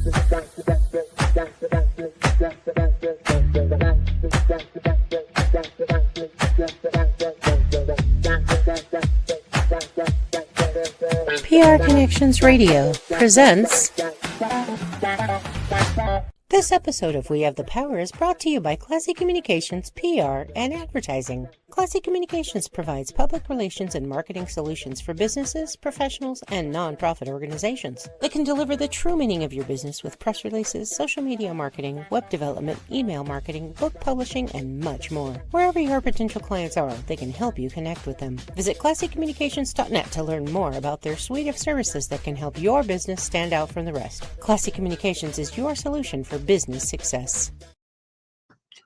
PR Connections Radio presents. This episode of We Have the Power is brought to you by Classy Communications, PR, and Advertising. Classy Communications provides public relations and marketing solutions for businesses, professionals, and non-profit organizations. They can deliver the true meaning of your business with press releases, social media marketing, web development, email marketing, book publishing, and much more. Wherever your potential clients are, they can help you connect with them. Visit classycommunications.net to learn more about their suite of services that can help your business stand out from the rest. Classy Communications is your solution for business success.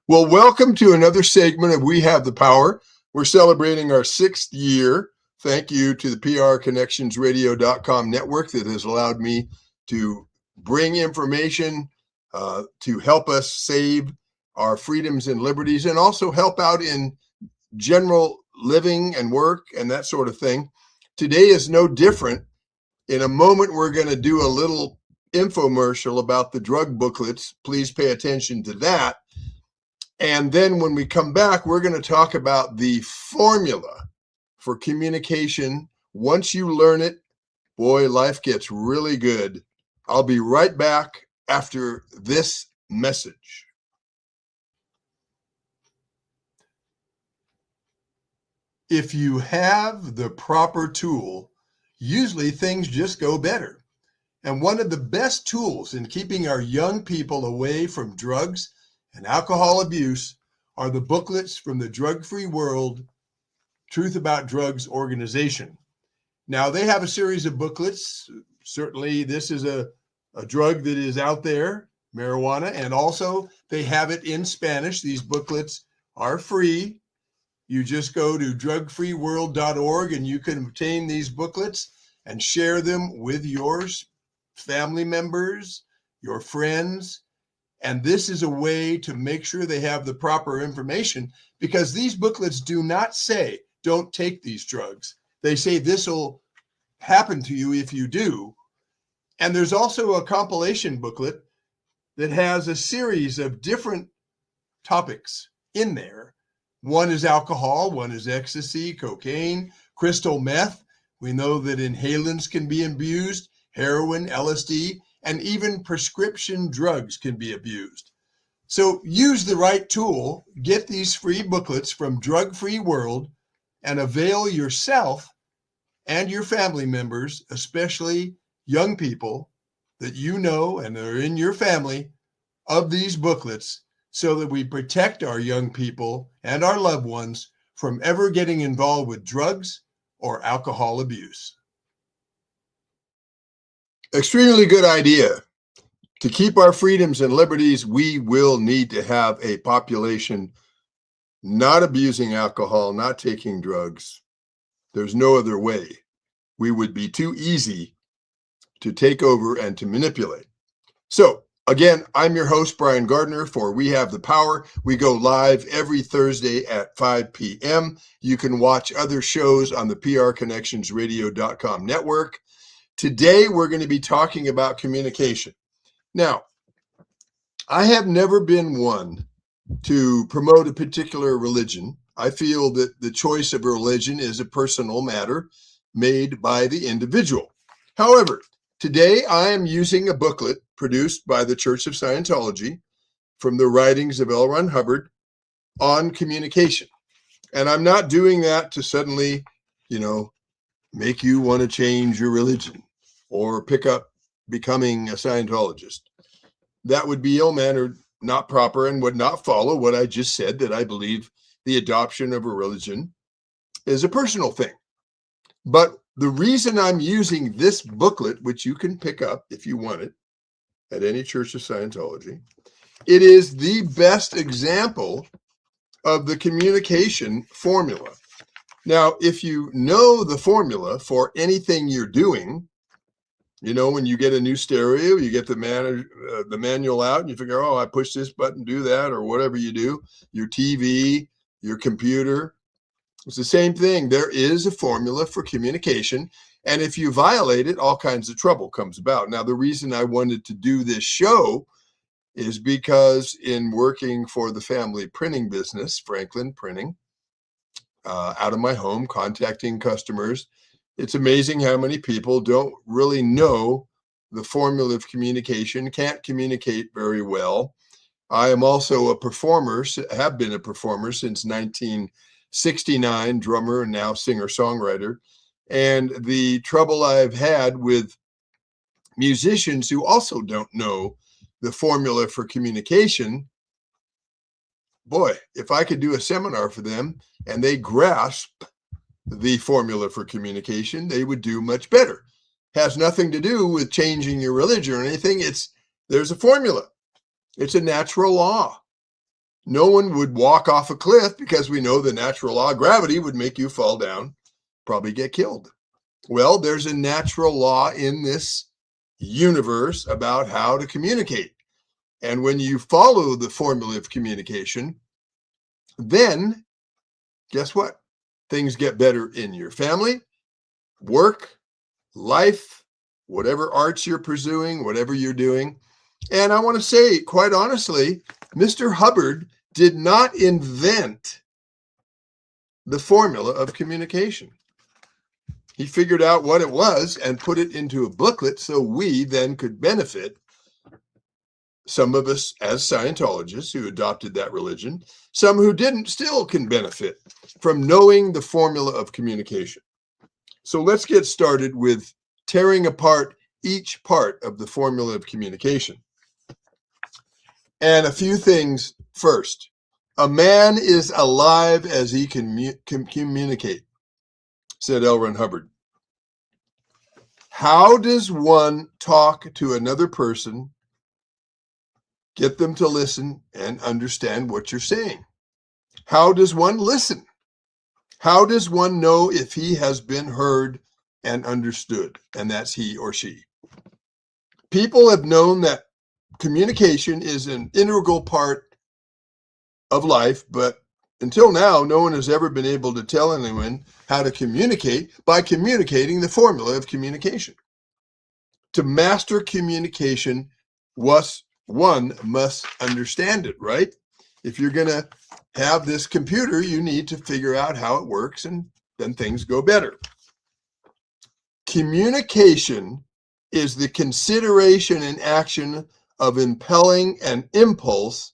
Well, welcome to another segment of We Have the Power. We're celebrating our 6th year. Thank you to the PRConnectionsRadio.com network that has allowed me to bring information to help us save our freedoms and liberties and also help out in general living and work and that sort of thing. Today is no different. In a moment, we're going to do a little infomercial about the drug booklets. Please pay attention to that. And then when we come back, we're going to talk about the formula for communication. Once you learn it, boy, life gets really good. I'll be right back after this message. If you have the proper tool, usually things just go better. And one of the best tools in keeping our young people away from drugs and alcohol abuse are the booklets from the Drug-Free World Truth About Drugs organization. Now, they have a series of booklets. Certainly, this is a drug that is out there, marijuana, and also they have it in Spanish. These booklets are free. You just go to drugfreeworld.org and you can obtain these booklets and share them with yours. Family members, your friends, and this is a way to make sure they have the proper information, because these booklets do not say don't take these drugs. They say this will happen to you if you do. And there's also a compilation booklet that has a series of different topics in there. One is alcohol, one is ecstasy, cocaine, crystal meth. We know that inhalants can be abused. Heroin, LSD, and even prescription drugs can be abused. So use the right tool, get these free booklets from Drug-Free World, and avail yourself and your family members, especially young people that you know and are in your family, of these booklets so that we protect our young people and our loved ones from ever getting involved with drugs or alcohol abuse. Extremely good idea. To keep our freedoms and liberties, we will need to have a population not abusing alcohol, not taking drugs. There's no other way. We would be too easy to take over and to manipulate. So, again, I'm your host, Brian Gardner, for We Have the Power. We go live every Thursday at 5 p.m. You can watch other shows on the PRConnectionsRadio.com network. Today, we're going to be talking about communication. Now, I have never been one to promote a particular religion. I feel that the choice of a religion is a personal matter made by the individual. However, today I am using a booklet produced by the Church of Scientology from the writings of L. Ron Hubbard on communication. And I'm not doing that to suddenly, make you want to change your religion or pick up becoming a Scientologist. That would be ill-mannered, not proper, and would not follow what I just said, that I believe the adoption of a religion is a personal thing. But the reason I'm using this booklet, which you can pick up if you want it at any Church of Scientology, it is the best example of the communication formula. Now, if you know the formula for anything you're doing, when you get a new stereo, you get the manual out and you figure, I push this button, do that, or whatever you do, your TV, your computer. It's the same thing. There is a formula for communication. And if you violate it, all kinds of trouble comes about. Now, the reason I wanted to do this show is because in working for the family printing business, Franklin Printing, out of my home, contacting customers, it's amazing how many people don't really know the formula of communication, can't communicate very well. I am also a performer, have been a performer since 1969, drummer and now singer-songwriter. And the trouble I've had with musicians who also don't know the formula for communication, boy, if I could do a seminar for them and they grasp the formula for communication, they would do much better. Has nothing to do with changing your religion or anything. There's a formula. It's a natural law. No one would walk off a cliff because we know the natural law of gravity would make you fall down, probably get killed. Well, there's a natural law in this universe about how to communicate. And when you follow the formula of communication, then guess what? Things get better in your family, work, life, whatever arts you're pursuing, whatever you're doing. And I want to say, quite honestly, Mr. Hubbard did not invent the formula of communication. He figured out what it was and put it into a booklet so we then could benefit. Some of us as Scientologists who adopted that religion, some who didn't still can benefit from knowing the formula of communication. So let's get started with tearing apart each part of the formula of communication. And a few things first. A man is alive as he can communicate, said L. Ron Hubbard. How does one talk to another person, get them to listen and understand what you're saying? How does one listen? How does one know if he has been heard and understood? And that's he or she. People have known that communication is an integral part of life, but until now, no one has ever been able to tell anyone how to communicate by communicating the formula of communication. To master communication, one must understand it, right? If you're going to have this computer, you need to figure out how it works, and then things go better. Communication is the consideration and action of impelling an impulse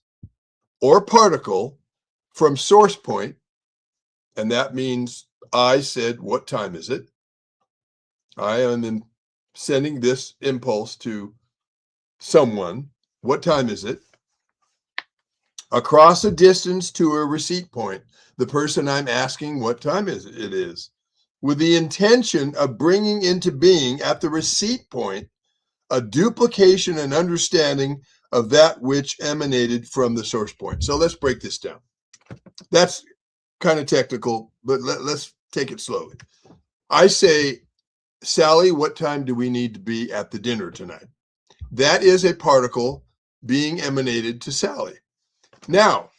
or particle from source point, and that means I said, what time is it? I am sending this impulse to someone. What time is it? Across a distance to a receipt point, the person I'm asking what time it is, with the intention of bringing into being at the receipt point a duplication and understanding of that which emanated from the source point. So let's break this down. That's kind of technical, but let's take it slowly. I say, Sally, what time do we need to be at the dinner tonight? That is a particle being emanated to Sally. Now,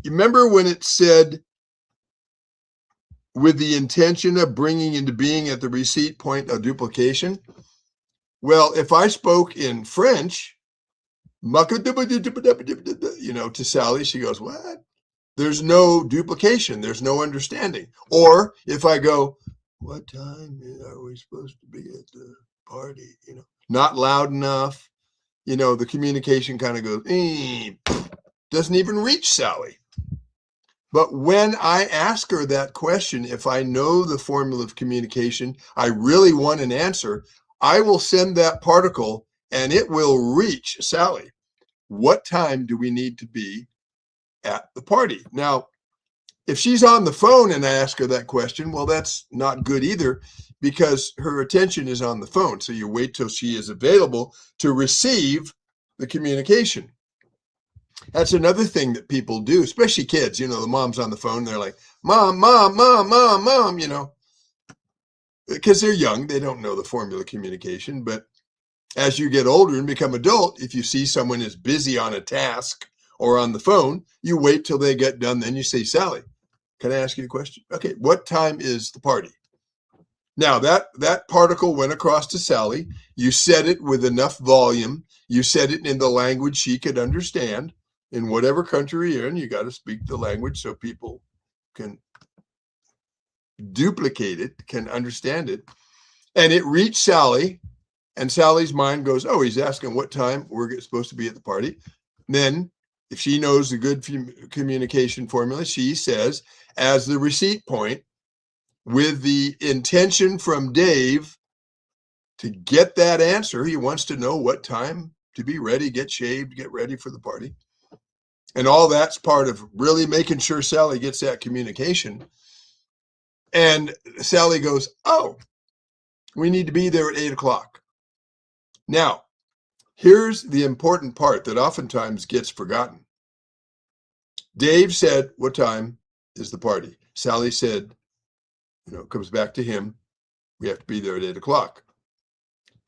you remember when it said, with the intention of bringing into being at the receipt point a duplication? Well, if I spoke in French, to Sally, she goes, what? There's no duplication. There's no understanding. Or if I go, what time are we supposed to be at the party? Not loud enough. The communication kind of goes, doesn't even reach Sally. But when I ask her that question, if I know the formula of communication, I really want an answer, I will send that particle and it will reach Sally. What time do we need to be at the party? Now, if she's on the phone and I ask her that question, well, that's not good either, because her attention is on the phone. So you wait till she is available to receive the communication. That's another thing that people do, especially kids. The mom's on the phone. They're like, mom, mom, mom, mom, mom, because they're young. They don't know the formula of communication. But as you get older and become adult, if you see someone is busy on a task or on the phone, you wait till they get done. Then you say, Sally, can I ask you a question? Okay, what time is the party? Now that particle went across to Sally. You said it with enough volume. You said it in the language she could understand. In whatever country you're in, you got to speak the language so people can duplicate it, can understand it. And it reached Sally, and Sally's mind goes, oh, he's asking what time we're supposed to be at the party. Then, if she knows the good communication formula, she says, as the receipt point, with the intention from Dave to get that answer. He wants to know what time to be ready, get shaved, get ready for the party. And all that's part of really making sure Sally gets that communication. And Sally goes, oh, we need to be there at 8 o'clock. Now, here's the important part that oftentimes gets forgotten. Dave said, what time is the party? Sally said, comes back to him, we have to be there at 8 o'clock.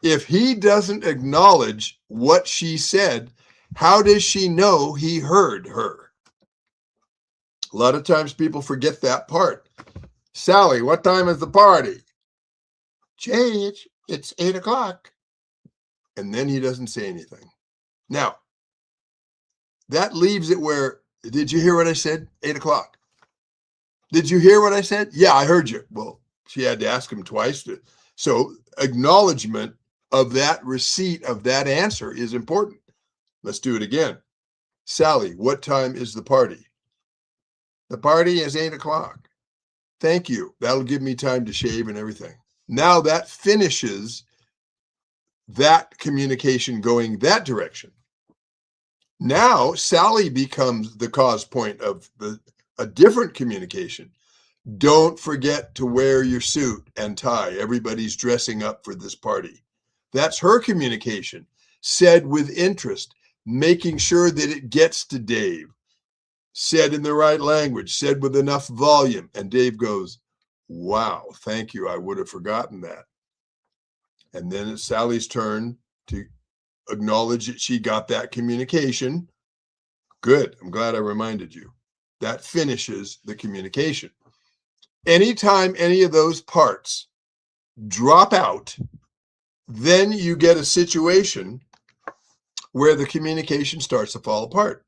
If he doesn't acknowledge what she said, how does she know he heard her? A lot of times people forget that part. Sally, what time is the party? Change, it's 8 o'clock. And then he doesn't say anything. Now, that leaves it where, did you hear what I said? 8 o'clock. Did you hear what I said? Yeah, I heard you. Well, she had to ask him twice. So acknowledgement of that receipt of that answer is important. Let's do it again. Sally, what time is the party? The party is 8 o'clock. Thank you. That'll give me time to shave and everything. Now that finishes that communication going that direction. Now Sally becomes the cause point of a different communication. Don't forget to wear your suit and tie. Everybody's dressing up for this party. That's her communication, said with interest, making sure that it gets to Dave, said in the right language, said with enough volume. And Dave goes, wow, thank you. I would have forgotten that. And then it's Sally's turn to acknowledge that she got that communication. Good. I'm glad I reminded you. That finishes the communication. Anytime any of those parts drop out, then you get a situation where the communication starts to fall apart.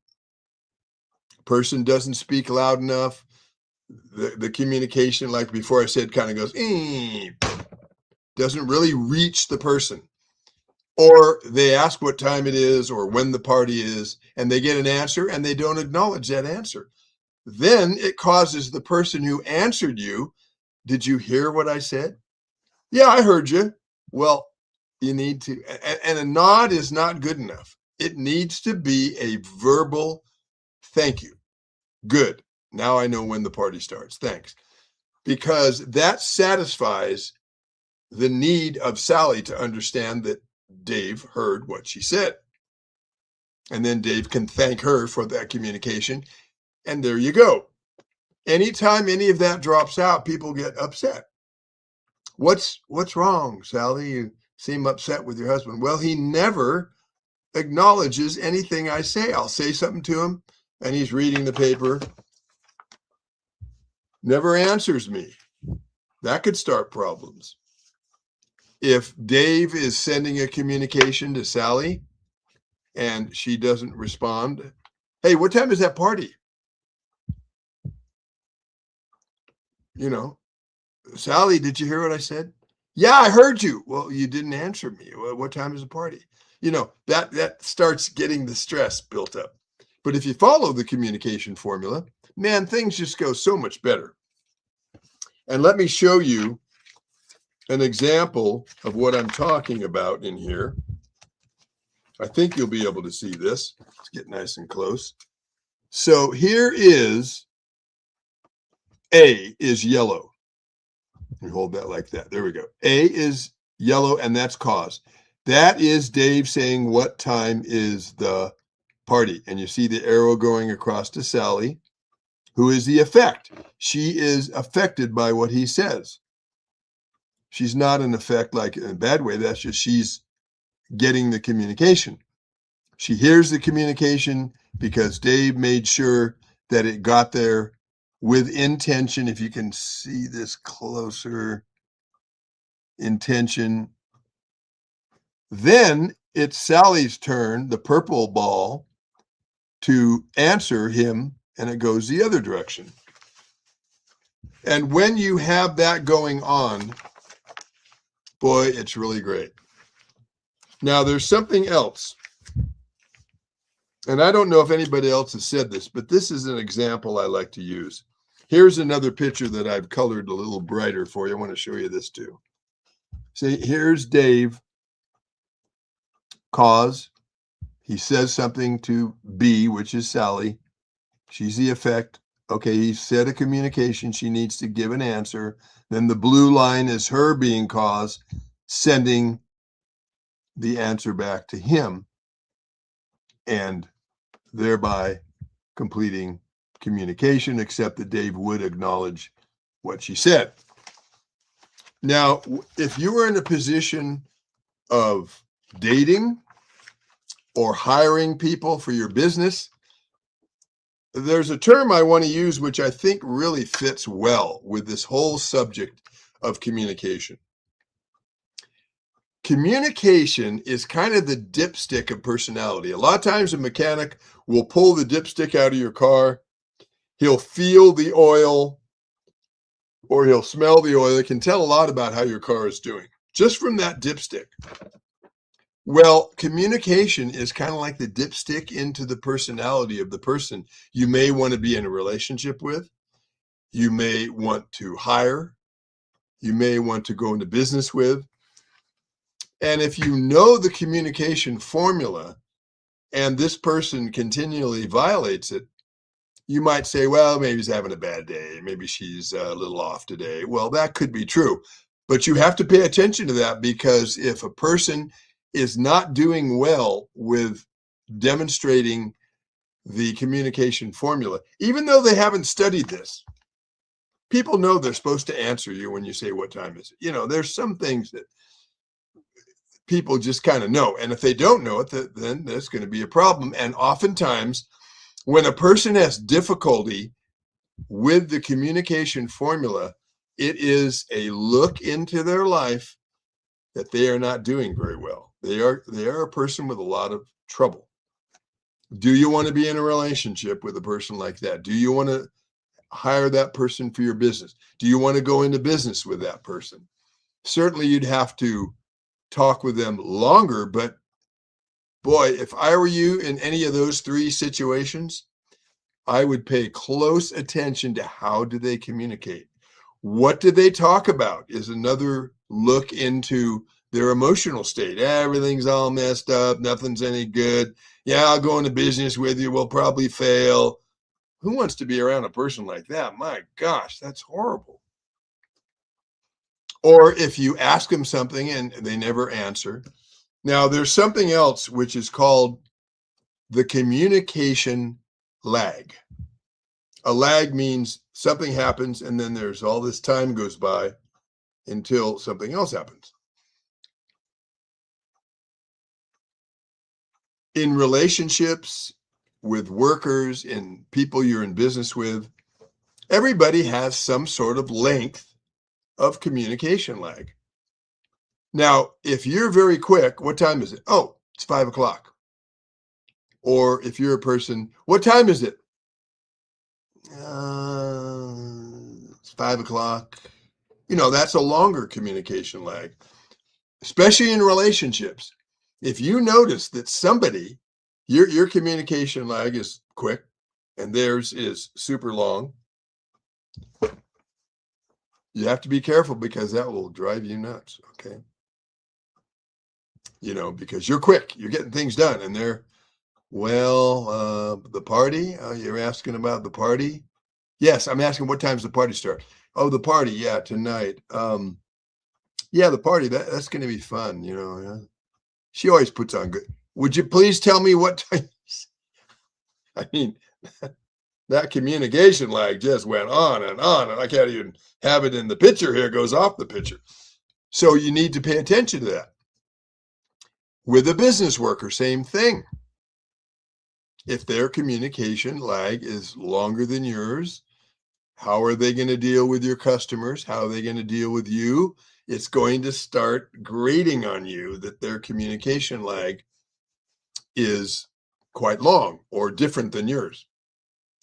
Person doesn't speak loud enough. The communication, like before I said, kind of goes, doesn't really reach the person. Or they ask what time it is or when the party is, and they get an answer and they don't acknowledge that answer. Then it causes the person who answered you, did you hear what I said? Yeah, I heard you. Well, you need to, and a nod is not good enough. It needs to be a verbal thank you. Good. Now I know when the party starts. Thanks. Because that satisfies the need of Sally to understand that Dave heard what she said. And then Dave can thank her for that communication. And there you go. Anytime any of that drops out, people get upset. What's wrong, Sally? You seem upset with your husband. Well, he never acknowledges anything I say. I'll say something to him, and he's reading the paper. Never answers me. That could start problems. If Dave is sending a communication to Sally and she doesn't respond, hey, what time is that party? Sally, did you hear what I said? Yeah, I heard you. Well, you didn't answer me. Well, what time is the party? That starts getting the stress built up. But if you follow the communication formula, man, things just go so much better. And let me show you an example of what I'm talking about in here. I think you'll be able to see this. Let's get nice and close. So here is A is yellow. We hold that like that. There we go. A is yellow, and that's cause. That is Dave saying, what time is the party? And you see the arrow going across to Sally, who is the effect. She is affected by what he says. She's not an effect like in a bad way. That's just she's getting the communication. She hears the communication because Dave made sure that it got there with intention. If you can see this closer, intention. Then it's Sally's turn, the purple ball, to answer him, and it goes the other direction. And when you have that going on, boy, it's really great. Now, there's something else. And I don't know if anybody else has said this, but this is an example I like to use. Here's another picture that I've colored a little brighter for you. I want to show you this too. See, here's Dave. Cause. He says something to B, which is Sally. She's the effect. Okay, he said a communication. She needs to give an answer. Then the blue line is her being cause, sending the answer back to him, and thereby completing communication, except that Dave would acknowledge what she said. Now, if you were in a position of dating or hiring people for your business, there's a term I want to use which I think really fits well with this whole subject of communication. Communication is kind of the dipstick of personality. A lot of times a mechanic will pull the dipstick out of your car. He'll feel the oil or he'll smell the oil. It can tell a lot about how your car is doing just from that dipstick. Well, communication is kind of like the dipstick into the personality of the person you may want to be in a relationship with. You may want to hire. You may want to go into business with. And if you know the communication formula and this person continually violates it, you might say, well, maybe he's having a bad day. Maybe she's a little off today. Well, that could be true. But you have to pay attention to that, because if a person is not doing well with demonstrating the communication formula, even though they haven't studied this, people know they're supposed to answer you when you say, what time is it? You know, there's some things that people just kind of know. And if they don't know it, then there's going to be a problem. And oftentimes when a person has difficulty with the communication formula, it is a look into their life that they are not doing very well. They are a person with a lot of trouble. Do you want to be in a relationship with a person like that? Do you want to hire that person for your business? Do you want to go into business with that person? Certainly you'd have to talk with them longer, but boy, if I were you in any of those three situations, I would pay close attention to how do they communicate. What did they talk about is another look into their emotional state. Everything's all messed up. Nothing's any good. Yeah, I'll go into business with you. We'll probably fail. Who wants to be around a person like that? My gosh, that's horrible. Or if you ask them something and they never answer. Now, there's something else which is called the communication lag. A lag means something happens and then there's all this time goes by until something else happens. In relationships, with workers, in people you're in business with, everybody has some sort of length of communication lag. Now, if you're very quick, what time is it? Oh, it's 5 o'clock. Or if you're a person, what time is it? It's 5 o'clock. You know, that's a longer communication lag, especially in relationships. If you notice that somebody, your communication lag is quick and theirs is super long, you have to be careful, because that will drive you nuts. Okay. You know, because you're quick, you're getting things done, and they're, well, the party, you're asking about the party. Yes, I'm asking what time's the party start? Oh, the party. Yeah, tonight. Yeah, the party, that's going to be fun. You know, yeah. She always puts on good. Would you please tell me what time? I mean, that communication lag just went on, and I can't even have it in the picture here, goes off the picture. So you need to pay attention to that. With a business worker, same thing. If their communication lag is longer than yours, how are they going to deal with your customers? How are they going to deal with you it's going to start grating on you that their communication lag is quite long or different than yours.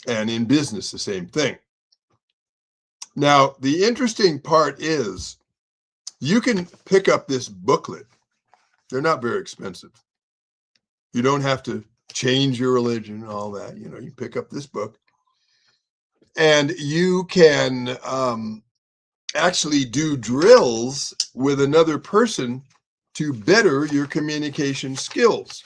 And in business, the same thing. Now, the interesting part is you can pick up this booklet. They're not very expensive. You don't have to change your religion and all that. You pick up this book and you can actually do drills with another person to better your communication skills.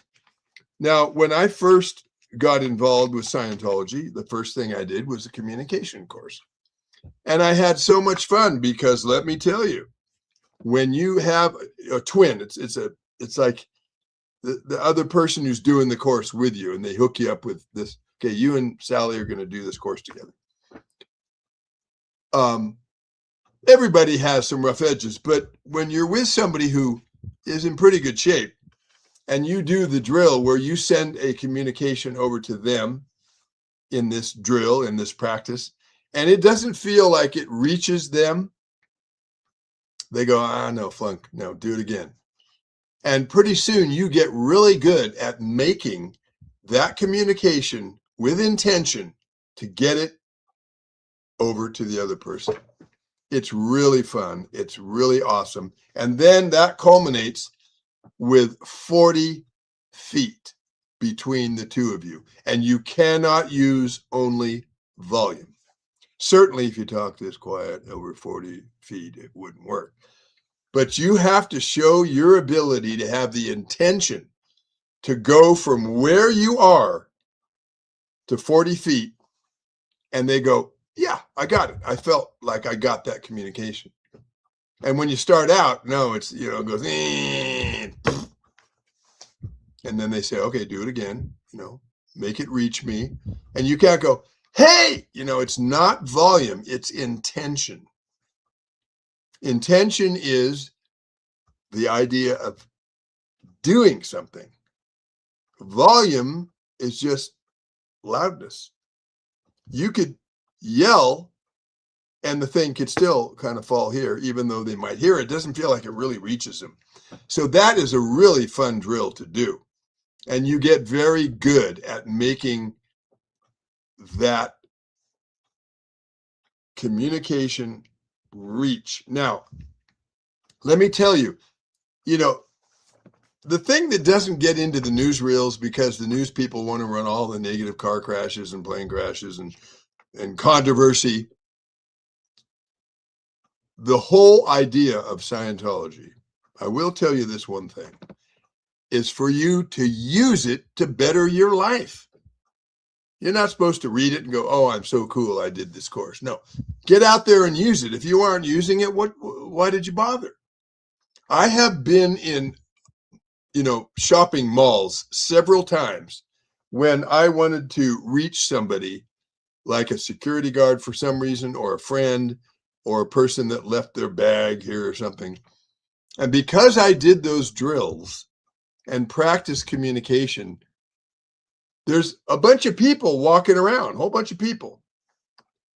Now, when I first got involved with Scientology, the first thing I did was a communication course. And I had so much fun because let me tell you, when you have a twin, it's like the other person who's doing the course with you, and they hook you up with this. Okay, you and Sally are going to do this course together. Everybody has some rough edges, but when you're with somebody who is in pretty good shape, and you do the drill where you send a communication over to them in this drill, in this practice, and it doesn't feel like it reaches them, they go, no, flunk, no, do it again. And pretty soon you get really good at making that communication with intention to get it over to the other person. It's really fun. It's really awesome. And then that culminates with 40 feet between the two of you. And you cannot use only volume. Certainly, if you talk this quiet over 40 feet, it wouldn't work. But you have to show your ability to have the intention to go from where you are to 40 feet. And they go, yeah, I got it. I felt like I got that communication. And when you start out, no, it's, it goes, and then they say, okay, do it again, make it reach me. And you can't go, hey, it's not volume, it's intention. Intention is the idea of doing something. Volume is just loudness. You could yell and the thing could still kind of fall here, even though they might hear it. It doesn't feel like it really reaches them. So that is a really fun drill to do. And you get very good at making that communication reach. Now, let me tell you, the thing that doesn't get into the newsreels because the news people want to run all the negative car crashes and plane crashes and controversy. The whole idea of Scientology, I will tell you this one thing, is for you to use it to better your life. You're not supposed to read it and go, oh, I'm so cool, I did this course. No, get out there and use it. If you aren't using it, why did you bother? I have been in, shopping malls several times when I wanted to reach somebody like a security guard for some reason, or a friend, or a person that left their bag here or something. And because I did those drills and practiced communication, there's a bunch of people walking around, a whole bunch of people.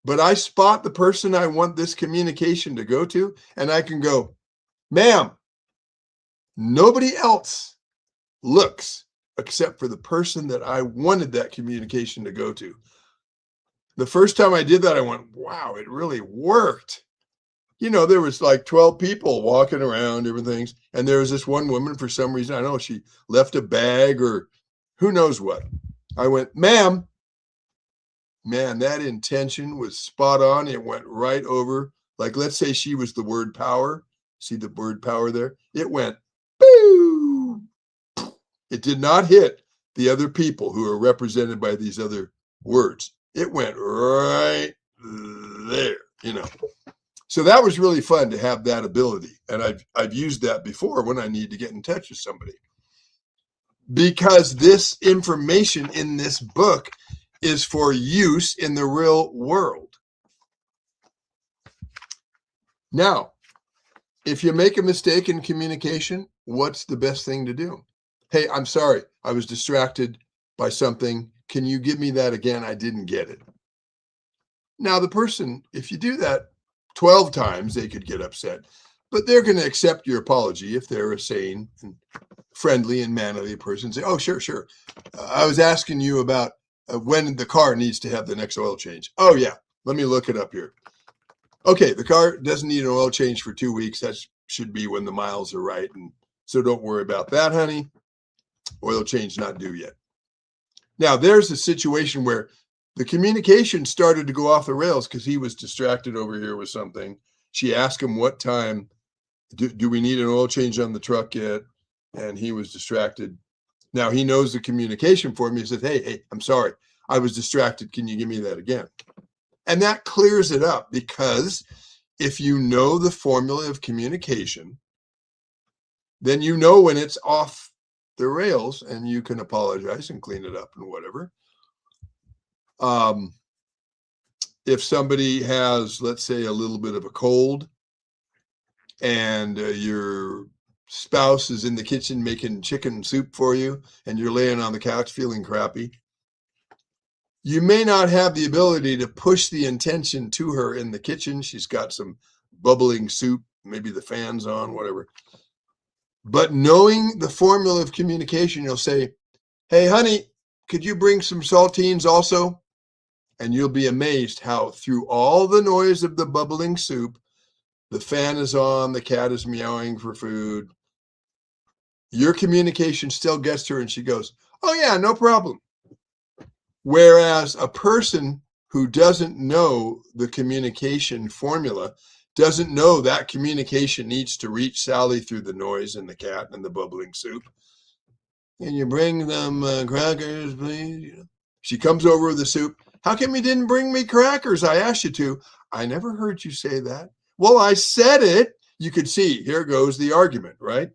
But I spot the person I want this communication to go to, and I can go, ma'am, nobody else looks except for the person that I wanted that communication to go to. The first time I did that, I went, wow, it really worked. There was like 12 people walking around, different things. And there was this one woman, for some reason, I don't know, she left a bag or who knows what. I went, ma'am, man, that intention was spot on. It went right over. Like, let's say she was the word power. See the word power there? It went, boo. It did not hit the other people who are represented by these other words. It went right there, So that was really fun to have that ability. And I've used that before when I need to get in touch with somebody. Because this information in this book is for use in the real world. Now, if you make a mistake in communication, what's the best thing to do? Hey, I'm sorry, I was distracted by something. Can you give me that again? I didn't get it. Now, the person, if you do that 12 times, they could get upset. but they're going to accept your apology if they're a sane and friendly and manly person. Say, oh, sure, sure. I was asking you about when the car needs to have the next oil change. Oh, yeah. Let me look it up here. Okay, the car doesn't need an oil change for 2 weeks. That should be when the miles are right. And so don't worry about that, honey. Oil change not due yet. Now, there's a situation where the communication started to go off the rails because he was distracted over here with something. She asked him what time, do we need an oil change on the truck yet? And he was distracted. Now he knows the communication for me. He says, hey, I'm sorry. I was distracted. Can you give me that again? And that clears it up, because if you know the formula of communication, then you know when it's off the rails and you can apologize and clean it up and whatever. If somebody has, let's say, a little bit of a cold and your spouse is in the kitchen making chicken soup for you and you're laying on the couch feeling crappy, you may not have the ability to push the intention to her in the kitchen. She's got some bubbling soup, maybe the fan's on, whatever. But knowing the formula of communication, you'll say, hey, honey, could you bring some saltines also? And you'll be amazed how through all the noise of the bubbling soup, the fan is on, the cat is meowing for food, your communication still gets to her and she goes, oh yeah, no problem. Whereas a person who doesn't know the communication formula, doesn't know that communication needs to reach Sally through the noise and the cat and the bubbling soup. Can you bring them crackers, please? She comes over with the soup. How come you didn't bring me crackers? I asked you to. I never heard you say that. Well, I said it. You could see, here goes the argument, right?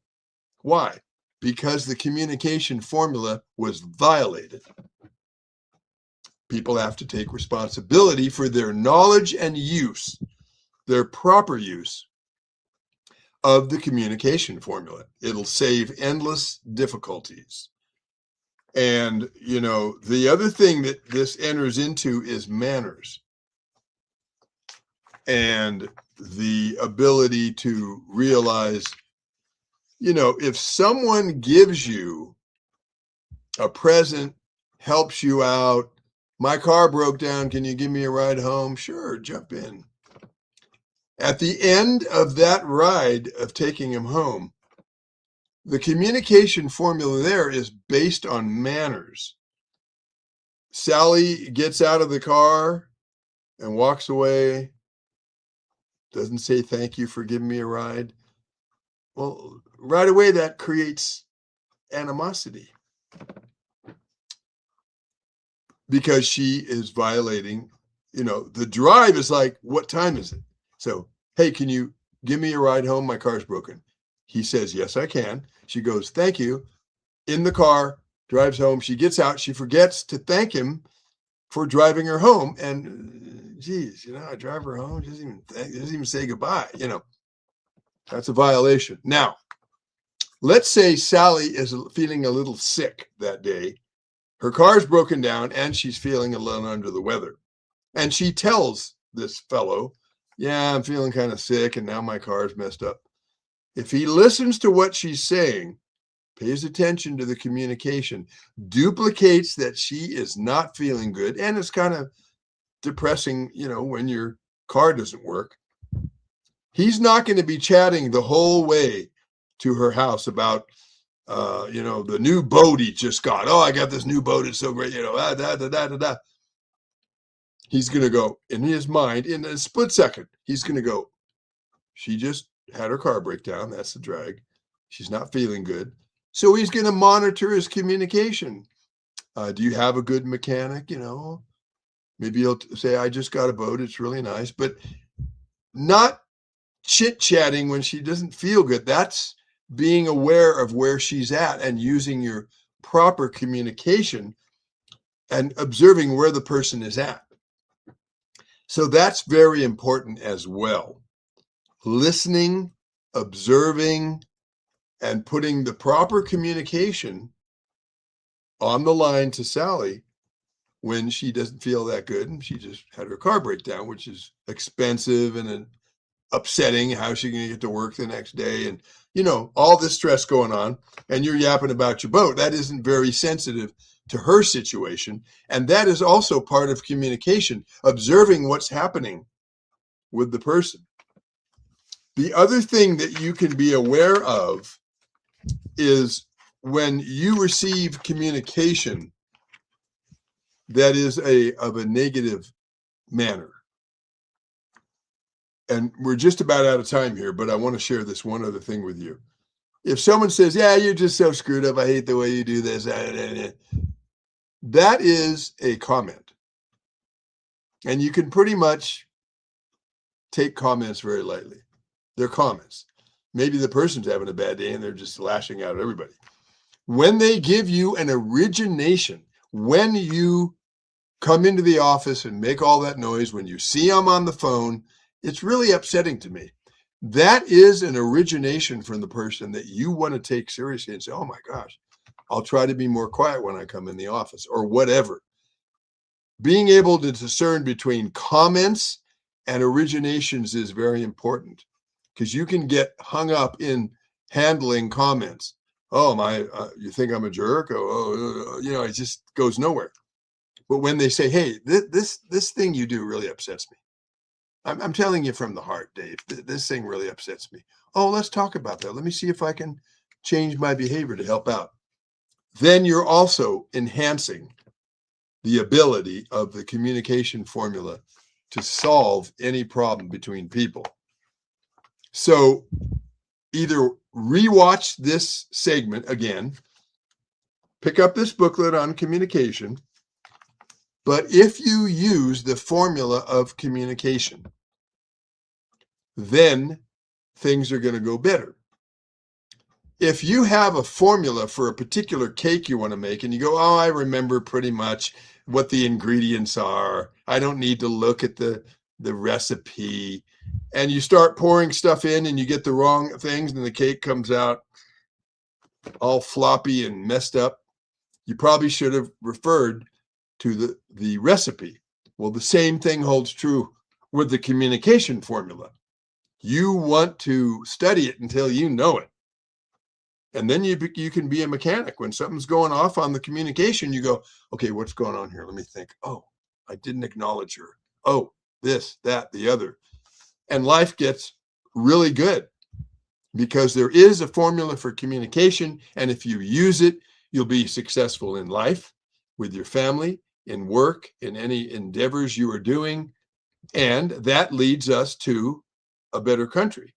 Why? Because the communication formula was violated. People have to take responsibility for their knowledge and use, their proper use of the communication formula. It'll save endless difficulties. And, you know, the other thing that this enters into is manners and the ability to realize, you know, if someone gives you a present, helps you out, my car broke down, can you give me a ride home? Sure, jump in. At the end of that ride of taking him home, the communication formula there is based on manners. Sally gets out of the car and walks away, doesn't say thank you for giving me a ride. Well, right away that creates animosity because she is violating, you know, the drive is like, what time is it? So, hey, can you give me a ride home? My car's broken. He says, yes, I can. She goes, thank you. In the car, drives home. She gets out. She forgets to thank him for driving her home. And geez, you know, I drive her home. Doesn't even say goodbye. You know, that's a violation. Now, let's say Sally is feeling a little sick that day. Her car's broken down and she's feeling a little under the weather. And she tells this fellow, yeah, I'm feeling kind of sick and now my car's messed up. If he listens to what she's saying, pays attention to the communication, duplicates that she is not feeling good, and it's kind of depressing, you know, when your car doesn't work, he's not going to be chatting the whole way to her house about, you know, the new boat he just got. Oh, I got this new boat. It's so great. You know, He's going to go in his mind in a split second. He's going to go, she just had her car break down. That's the drag. She's not feeling good. So he's going to monitor his communication. Do you have a good mechanic? You know, maybe he'll say, I just got a boat. It's really nice, but not chit-chatting when she doesn't feel good. That's being aware of where she's at and using your proper communication and observing where the person is at. So that's very important as well. Listening, observing, and putting the proper communication on the line to Sally when she doesn't feel that good and she just had her car break down, which is expensive and upsetting. How's she going to get to work the next day? And, all this stress going on, and you're yapping about your boat. That isn't very sensitive to her situation. And that is also part of communication, observing what's happening with the person. The other thing that you can be aware of is when you receive communication that is of a negative manner. And we're just about out of time here, but I want to share this one other thing with you. If someone says, yeah, you're just so screwed up, I hate the way you do this, that is a comment. And you can pretty much take comments very lightly. They're comments. Maybe the person's having a bad day and they're just lashing out at everybody. When they give you an origination, when you come into the office and make all that noise, when you see them on the phone, it's really upsetting to me. That is an origination from the person that you want to take seriously and say, oh my gosh, I'll try to be more quiet when I come in the office, or whatever. Being able to discern between comments and originations is very important, because you can get hung up in handling comments. Oh, you think I'm a jerk? It just goes nowhere. But when they say, hey, this thing you do really upsets me. I'm telling you from the heart, Dave, this thing really upsets me. Oh, let's talk about that. Let me see if I can change my behavior to help out. Then you're also enhancing the ability of the communication formula to solve any problem between people. So either rewatch this segment again, pick up this booklet on communication, but if you use the formula of communication, then things are going to go better. If you have a formula for a particular cake you want to make and you go, oh, I remember pretty much what the ingredients are, I don't need to look at the recipe, and you start pouring stuff in and you get the wrong things and the cake comes out all floppy and messed up, you probably should have referred to the recipe. Well, the same thing holds true with the communication formula. You want to study it until you know it. And then you can be a mechanic. When something's going off on the communication, you go, okay, what's going on here? Let me think. Oh, I didn't acknowledge her. Oh, this, that, the other. And life gets really good because there is a formula for communication. And if you use it, you'll be successful in life, with your family, in work, in any endeavors you are doing. And that leads us to a better country.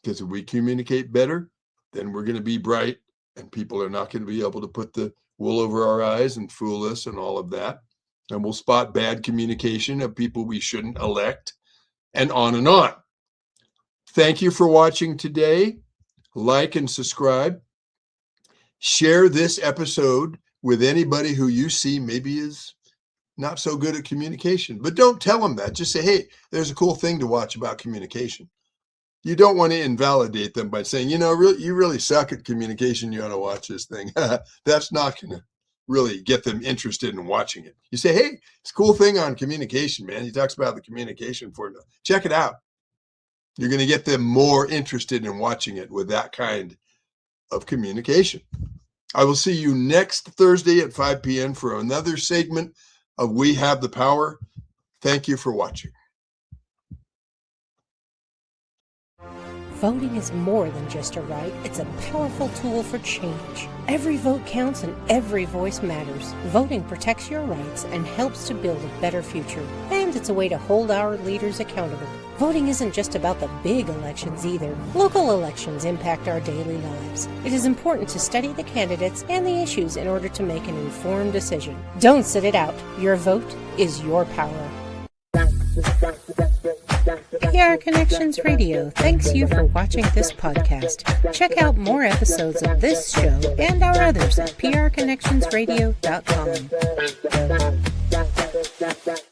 Because if we communicate better, then we're going to be bright, and people are not going to be able to put the wool over our eyes and fool us and all of that. And we'll spot bad communication of people we shouldn't elect, and on and on. Thank you for watching today. Like and subscribe. Share this episode with anybody who you see maybe is not so good at communication. But don't tell them that. Just say, hey, there's a cool thing to watch about communication. You don't want to invalidate them by saying, you really suck at communication. You ought to watch this thing. That's not going to really get them interested in watching it. You say, hey, it's a cool thing on communication, man. He talks about the communication formula. Check it out. You're going to get them more interested in watching it with that kind of communication. I will see you next Thursday at 5 p.m. for another segment of We Have the Power. Thank you for watching. Voting is more than just a right, it's a powerful tool for change. Every vote counts and every voice matters. Voting protects your rights and helps to build a better future. And it's a way to hold our leaders accountable. Voting isn't just about the big elections either. Local elections impact our daily lives. It is important to study the candidates and the issues in order to make an informed decision. Don't sit it out. Your vote is your power. PR Connections Radio thanks you for watching this podcast. Check out more episodes of this show and our others at prconnectionsradio.com.